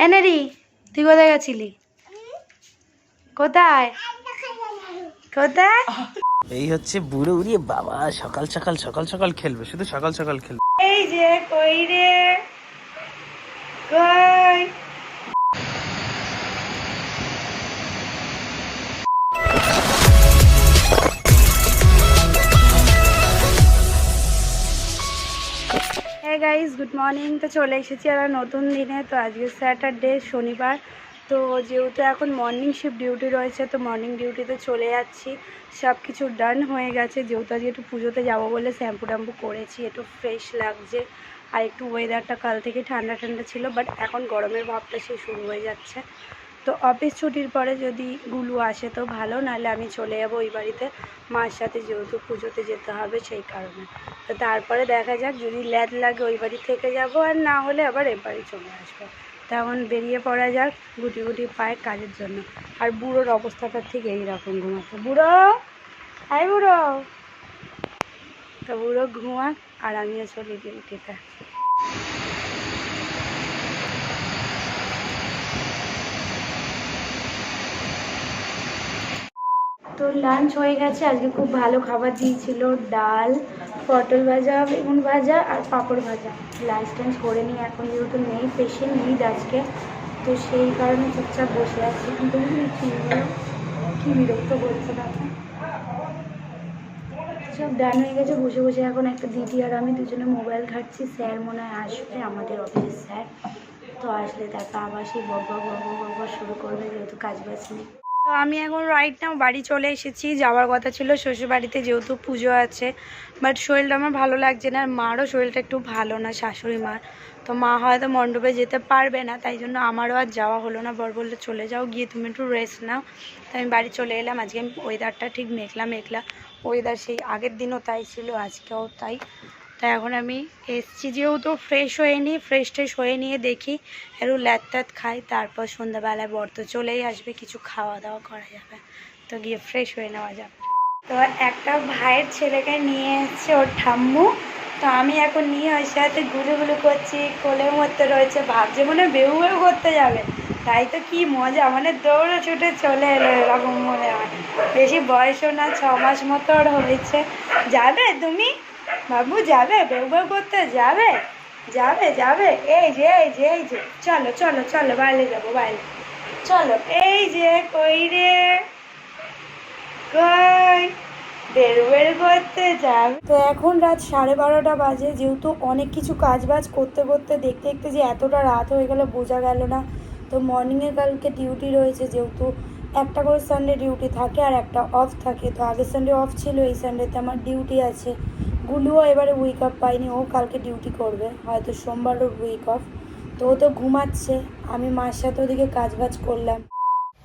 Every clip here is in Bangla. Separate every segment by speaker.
Speaker 1: এনারি তুই কোথায় গেছিলি? কোথায় কোথায়?
Speaker 2: এই হচ্ছে বুড়ো উড়িয়ে বাবা, সকাল সকাল সকাল সকাল খেলবে, শুধু সকাল সকাল খেলবে।
Speaker 1: এই যে কই রে কই? হ্যাঁ গাইস, গুড মর্নিং। তো চলে এসেছি আর নতুন দিনে। তো আজকে স্যাটারডে, শনিবার। তো যেহেতু এখন মর্নিং শিফট ডিউটি রয়েছে, তো মর্নিং ডিউটিতে চলে যাচ্ছি। সব কিছু ডান হয়ে গেছে। যেহেতু আজকে একটু পুজোতে যাবো বলে শ্যাম্পু ট্যাম্পু করেছি, একটু ফ্রেশ লাগছে। আর একটু ওয়েদারটা কাল থেকে ঠান্ডা ঠান্ডা ছিল, বাট এখন গরমের ভাবটা সে শুরু হয়ে যাচ্ছে। তো অফিস ছুটির পরে যদি গুলু আসে তো ভালো, নাহলে আমি চলে যাবো ওই বাড়িতে মার সাথে, যেহেতু পুজোতে যেতে হবে সেই কারণে। তো তারপরে দেখা যাক, যদি ল্যাদ লাগে ওই বাড়ি থেকে যাব, আর না হলে আবার এ বাড়ি চলে আসবো। তখন বেরিয়ে পড়া যাক গুটি গুটি পায়ে কাজের জন্য। আর বুড়োর অবস্থাটা ঠিক এইরকম, ঘুমাচ্ছে। বুড়ো, হাই বুড়ো। তো বুড়ো ঘুমাক আর আমিও চলি ডিউটিতে। তো লাঞ্চ হয়ে গেছে। আজকে খুব ভালো খাবার দিয়েছিল, ডাল, পটল ভাজা, বেগুন ভাজা আর পাঁপড় ভাজা। লাঞ্চ টাঞ্চ করে নিই, এখন যেহেতু নেই, পেশেন্ট নিড আজকে, তো সেই কারণে চুপচাপ বসে আছি। কিন্তু কি বিরক্ত করছে তাকে। সব ডান হয়ে গেছে, বসে বসে এখন একটা দিদি আর আমি দুজনে মোবাইল ঘাটছি। স্যার মনে হয় আসবে, আমাদের অফিসের স্যার। তো আসলে তারপর আবার সেই বকবক শুরু করবে, যেহেতু কাজ বাজ নেই। তো আমি এখন রাইট নাও বাড়ি চলে এসেছি। যাওয়ার কথা ছিল শ্বশুরবাড়িতে, যেহেতু পুজো আছে। বাট শরীরটা আমার ভালো লাগছে না, আর মারও শরীরটা একটু ভালো না, শাশুড়ি মার। তো মা হয়তো মণ্ডপে যেতে পারবে না, তাই জন্য আমারও আর যাওয়া হলো না। বর বললে চলে যাও, গিয়ে তুমি একটু রেস্ট নাও। তো আমি বাড়ি চলে এলাম। আজকে ওয়েদারটা ঠিক মেঘলা মেঘলা ওয়েদার, সেই আগের দিনও তাই ছিল, আজকেও তাই। তাই এখন আমি এসছি, যেহেতু ফ্রেশ হয়ে নিই, ফ্রেশ ট্রেশ হয়ে নিয়ে দেখি একটু ল্যাদ ট্যাদ খাই। তারপর সন্ধ্যাবেলায় বর তো চলেই আসবে, কিছু খাওয়া দাওয়া করা যাবে। তো গিয়ে ফ্রেশ হয়ে নেওয়া যাবে। তো একটা ভাইয়ের ছেলেকে নিয়ে এসছে ওর ঠাম্মু। তো আমি এখন নিয়ে ওর সাথে গুলুগুলু করছি, কোলের মধ্যে রয়েছে, ভাবছে মনে বেউ বেউ করতে যাবে। তাই তো কি মজা, মানে দৌড়ে ছুটে চলে এলো, এরকম মনে হয়। বেশি বয়সও না, 6 মাস মতো ওর হয়েছে। যাবে তুমি বাবু, যাবে বেউ বেউ করতে? যাবে যাবে যাবে। এই যে এই যে এই যে, চলো চলো চলো, বাইরে যাবো বাইরে, চলো। এই যে কই রে কই? বেরু বেরু করতে যাবে। তো এখন রাত 12:30 বাজে। যেহেতু অনেক কিছু কাজ বাজ করতে করতে দেখতে দেখতে যে এতটা রাত হয়ে গেল বোঝা গেল না। তো মর্নিংয়ে কালকে ডিউটি রয়েছে, যেহেতু একটা করে সানডে ডিউটি থাকে আর একটা অফ থাকে। তো আগের সানডে অফ ছিল, এই সানডেতে আমার ডিউটি আছে। গুলুও এবারে উইক অফ পাইনি, ও কালকে ডিউটি করবে, হয়তো সোমবার ওর উইক অফ। তো ও তো ঘুমাচ্ছে, আমি মার সাথে ওদিকে কাজ বাজ করলাম।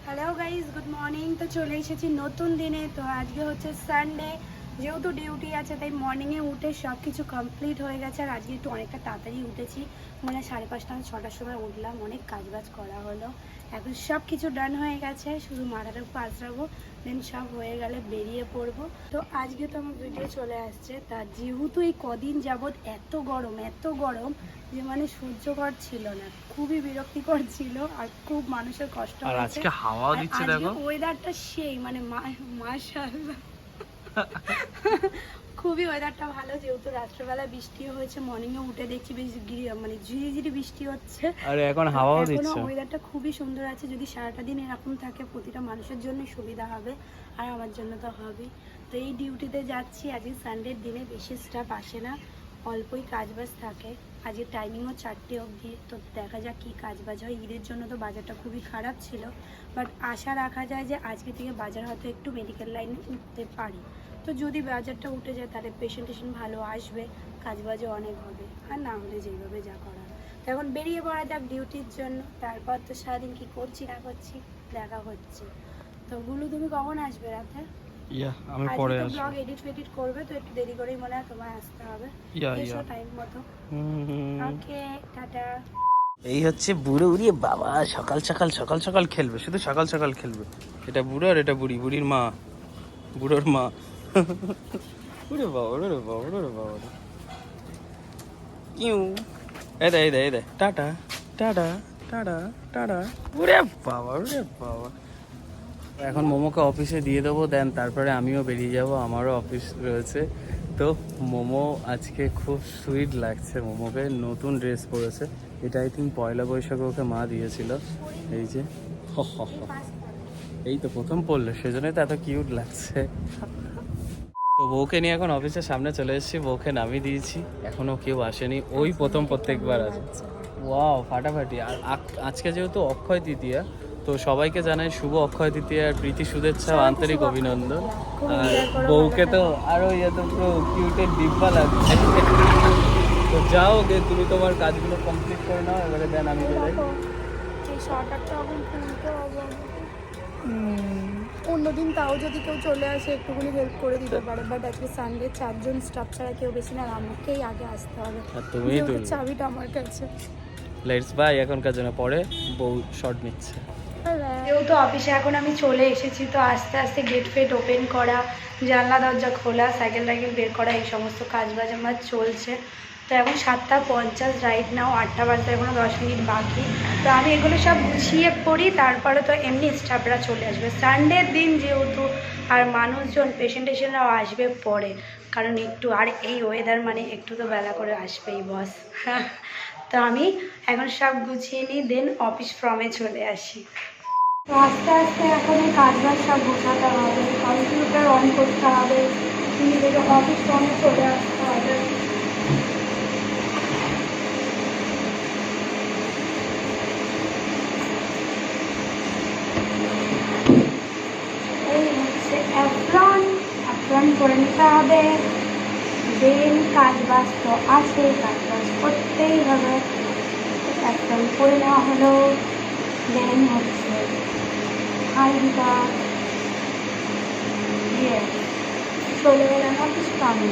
Speaker 1: Hello guys, good morning. তো চলে এসেছি নতুন দিনে। তো আজকে হচ্ছে সানডে, যেহেতু ডিউটি আছে তাই মর্নিংয়ে উঠে সব কিছু কমপ্লিট হয়ে গেছে। আর আজকে একটু অনেকটা তাড়াতাড়ি উঠেছি, মানে 5:30 6টার সময় উঠলাম। অনেক কাজ বাজ করা হলো, এখন সব কিছু ডান হয়ে গেছে, শুধু মাথাটা একটু আঁচড়াবো, দেন সব হয়ে গেলে বেরিয়ে পড়বো। তো আজকে তো আমার ভিডিও চলে আসছে। তা যেহেতু এই কদিন যাবৎ এত গরম যে মানে সহ্যকর ছিল না, খুবই বিরক্তিকর ছিল, আর খুব মানুষের কষ্ট হচ্ছে। আর আজকে হাওয়াও দিচ্ছে, দেখো ওয়েদারটা সেই মানে মাশাআল্লাহ খুবই ওয়েদারটা ভালো। যেহেতু রাত্রেবেলা বৃষ্টিও হয়েছে, মর্নিংয়ে উঠে দেখছি বেশ মানে ঝিরিঝিরি বৃষ্টি হচ্ছে, আর এখন হাওয়াও দিচ্ছে। ওয়েদারটা খুবই সুন্দর আছে। যদি সারাটা দিন এরকম থাকে, প্রতিটা মানুষের জন্যই সুবিধা হবে, আর আমার জন্য তো হবেই। তো এই ডিউটিতে যাচ্ছি আজকে সানডের দিনে, বেশি স্টাফ আসে না, অল্পই কাজবাজ থাকে। আজকে টাইমিংও 4টে অবধি। তো দেখা যাক কী কাজবাজ হয়। ঈদের জন্য তো বাজারটা খুবই খারাপ ছিল, বাট আশা রাখা যায় যে আজকে থেকে বাজার হয়তো একটু মেডিকেল লাইনে উঠতে পারি। তো যদি বাজারটা উঠে যায় তাহলে পেশেন্ট ভালো আসবে, কাজবাজও অনেক হবে, আর না হলে যেভাবে যা করার। তো এখন বেরিয়ে পড়া যাক ডিউটির জন্য। তারপর তো সারাদিন কী করছি না করছি দেখা হচ্ছে। তো গুলু, তুমি কখন আসবে রাতে?
Speaker 2: আমি পরে আসব।
Speaker 1: ব্লগ এডিট করবে, তো একটু দেরি করেই মনে হয় তোমায় আসতে হবে। এসো টাইম মতো। ওকে, টাটা।
Speaker 2: এই হচ্ছে বুড়ো উড়িয়ে বাবা, সকাল সকাল সকাল সকাল খেলবে, শুধু সকাল সকাল খেলবে। এটা বুড়ো আর এটা বুড়ি, বুড়ির মা, বুড়োর মা। ওরে বাবা, ওরে বাবা, ওরে বাবা, কিউ। এই দে টাটা টাটা টাটা টাটা। ওরে বাবা, ওরে বাবা। এখন মোমোকে অফিসে দিয়ে দেবো, দেন তারপরে আমিও বেরিয়ে যাব, আমারও অফিস রয়েছে। তো মোমো আজকে খুব সুইট লাগছে, মোমোকে নতুন ড্রেস পরেছে। এটা আই থিঙ্ক পয়লা বৈশাখে ওকে মা দিয়েছিল। এই যে এই তো প্রথম পড়লো, সেজন্যই তো এত কিউট লাগছে। তো বউকে নিয়ে এখন অফিসের সামনে চলে এসেছি, বউকে নামিয়ে দিয়েছি, এখনো কেউ আসেনি, ওই প্রথম প্রত্যেকবার আছে। ওয়াও ফাটাফাটি। আর আজকে যেহেতু অক্ষয় তৃতীয়া, তো সবাইকে জানাই শুভ অক্ষয় তৃতীয়ার প্রীতি শুভেচ্ছা ও আন্তরিক অভিনন্দন। আর বউকে তো আরো তো পুরো কিউটের ডিব্বা লাগছে। তো যাও গে, তুমি তোমার কাজগুলো কমপ্লিট করে নাও, এবারে দেন আমি বেরোই।
Speaker 1: অন্যদিন তাও যদি কেউ চলে আসে একটুখানি হেল্প করে দিতে পারে, বাট আজকে সানডে 4 জন স্টাফ ছাড়া কেউ বেশি না, আমাকেই আগে আসতে হবে।
Speaker 2: তুমি
Speaker 1: চাবিটা আমার কাছে।
Speaker 2: লেটস বাই এখনকার জন্য, পরে বউ শর্ট নিচ্ছে।
Speaker 1: যেহেতু অফিসে এখন আমি চলে এসেছি, তো আস্তে আস্তে গেট ফেট ওপেন করা, জানলা দরজা খোলা, সাইকেল টাইকেল বের করা, এই সমস্ত কাজ বাজ আমার চলছে। তো এখন 7:50 রাইট নাও, 8টা বাজতে এখনো 10 মিনিট বাকি। তো আমি এগুলো সব গুছিয়ে পড়ি, তারপরে তো এমনি স্টাফরা চলে আসবে সানডের দিন যেহেতু, আর মানুষজন পেশেন্টরাও আসবে পরে, কারণ একটু আর এই ওয়েদার মানে একটু তো বেলা করে আসবেই বস। তো আমি এখন সব গুছিয়ে নিই, দেন অফিস ফর্মে চলে আসি। তো আস্তে আস্তে এখন এই কাজ বাজ সব গোছাতে হবে, কম্পিউটার অন করতে হবে, নিজেকে অফিস ফর্মে চলে আসতে হবে। এই হচ্ছে অ্যাপ্রন করে নিতে হবে, দেন কাজ বাজ তো আছে, কাজ বাজ করতেই হবে। অ্যাপ্রন করে নেওয়া হলো, দেন হচ্ছে আইডি কার্ড, চলে গেলাম অফিস ফর্মে।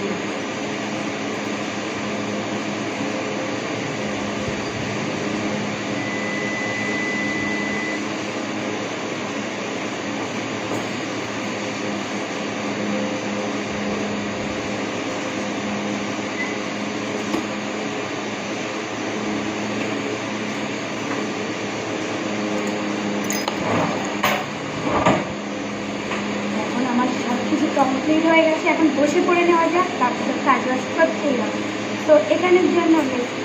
Speaker 1: কমপ্লিট হয়ে গেছে, এখন বসে পড়ে নেওয়া যাক, তারপর কাজ বাজ করতেই হবে। তো এখানের জন্য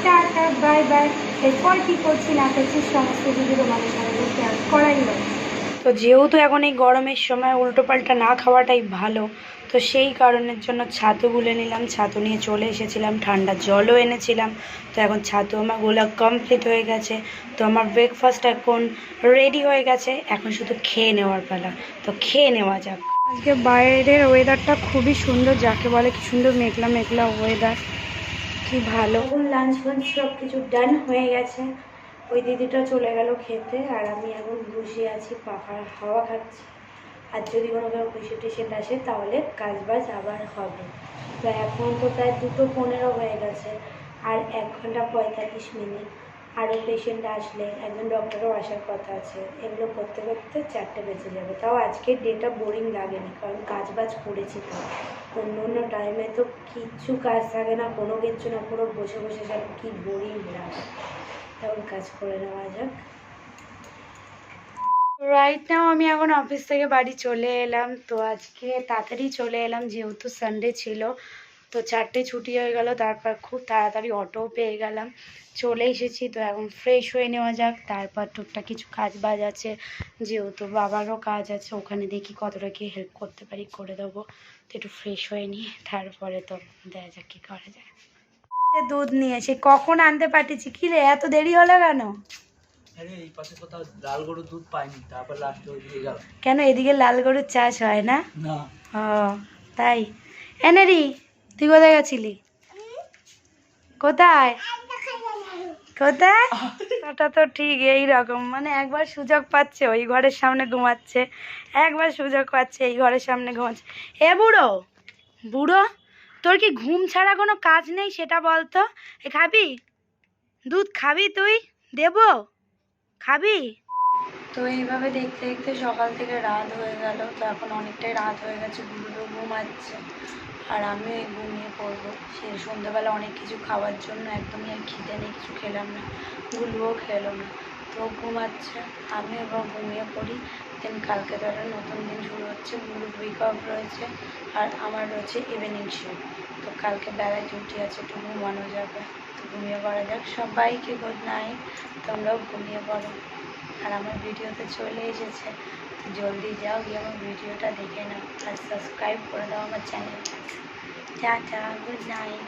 Speaker 1: টাটা বাই বাই। এরপর কী করছি না করছি সমস্ত কিছু তোমাদের সঙ্গে শেয়ার করাই হবে। তো যেহেতু এখন এই গরমের সময় উল্টোপাল্টা না খাওয়াটাই ভালো, তো সেই কারণের জন্য ছাতু গুলে নিলাম, ছাতু নিয়ে চলে এসেছিলাম, ঠান্ডা জলও এনেছিলাম। তো এখন ছাতু আমার গোলা কমপ্লিট হয়ে গেছে, তো আমার ব্রেকফাস্ট এখন রেডি হয়ে গেছে, এখন শুধু খেয়ে নেওয়ার পালা। তো খেয়ে নেওয়া যাক। আজকে বাইরের ওয়েদারটা খুবই সুন্দর, যাকে বলে কি সুন্দর মেঘলা মেঘলা ওয়েদার, কি ভালো। এখন লাঞ্চ ফাঞ্চ সব কিছু ডান হয়ে গেছে, ওই দিদিটা চলে গেল খেতে, আর আমি এখন বসে আছি পাখার হাওয়া খাচ্ছি। আর যদি কোনো কেউ পেশেন্ট আসে তাহলে কাজ বাজ আবার হবে। তো এখন তো প্রায় 2:15 হয়ে গেছে, আর 1 ঘন্টা 45 মিনিট। আরও পেশেন্ট আসলে একজন ডক্টরও আসার কথা আছে, এগুলো করতে করতে 4টে বেজে যাবে। তাও আজকের ডেটা বোরিং লাগেনি, কারণ কাজ বাজ করেছি। তো অন্য অন্য টাইমে তো কিচ্ছু কাজ থাকে না, কোনো কিচ্ছু না, পুরো বসে বসে যেন কি বোরিং লাগে। তখন কাজ করে নেওয়া যাক। রাইট নাও আমি এখন অফিস থেকে বাড়ি চলে এলাম। তো আজকে তাড়াতাড়ি চলে এলাম যেহেতু সানডে ছিল, তো 4টে ছুটি হয়ে গেল, তারপর খুব তাড়াতাড়ি অটোও পেয়ে গেলাম, চলে এসেছি। তো এখন ফ্রেশ হয়ে নেওয়া যাক, তারপর টুকটাক কিছু কাজ বাজ আছে, যেহেতু বাবারও কাজ আছে, ওখানে দেখি কতটা কি হেল্প করতে পারি করে দেবো। তো একটু ফ্রেশ হয়ে নিই, তারপরে তো দেখা যাক কী করা যায়। দুধ নিয়ে এসে কখন আনতে পাঠিয়েছি, কি রে এত দেরি হলো কেন?
Speaker 2: এই পাশে কোথাও লাল গরুর দুধ পাইনি, তারপর লাস্টে ওইদিকে গেল।
Speaker 1: কেন এদিকে লাল গরুর চাষ হয় না?
Speaker 2: না।
Speaker 1: ও তাই। এনে রি, তুই কোথায় গেছিলি? কোথায় কোথায়? ওটা তো ঠিক এইরকম, মানে একবার সুযোগ পাচ্ছে ওই ঘরের সামনে ঘুমাচ্ছে, একবার সুযোগ পাচ্ছে এই ঘরের সামনে ঘুমাচ্ছে। এ বুড়ো বুড়ো, তোর কি ঘুম ছাড়া কোনো কাজ নেই সেটা বলতো? এ খাবি দুধ, খাবি তুই? দেবো, খাবি? তো এইভাবে দেখতে দেখতে সকাল থেকে রাত হয়ে গেল, তো এখন অনেকটাই রাত হয়ে গেছে, গুলো ঘুমাচ্ছে, আর আমিও ঘুমিয়ে পড়বো। সে সন্ধ্যাবেলা অনেক কিছু খাওয়ার জন্য একদমই আর খিদে নেই, কিছু খেলাম না, গুলুও খেলো না। তো তো ঘুমাচ্ছে, আমি এবার ঘুমিয়ে পড়ি। দেন কালকে ধরো নতুন দিন শুরু হচ্ছে, ব্লু উইক অফ রয়েছে আর আমার রয়েছে ইভিনিং শিফট। তো কালকে বেলায় ডিউটি আছে, একটু ঘুমানো যাবে, তো ঘুমিয়ে পড়া যাক। সবাইকে গুড নাইট, তোমরাও ঘুমিয়ে পড়ো। আর আমার ভিডিওতে চলে এসেছে, তো জলদি যাও, গিয়ে আমার ভিডিওটা দেখে নাও আর সাবস্ক্রাইব করে দাও আমার চ্যানেলটা। Tata, good night.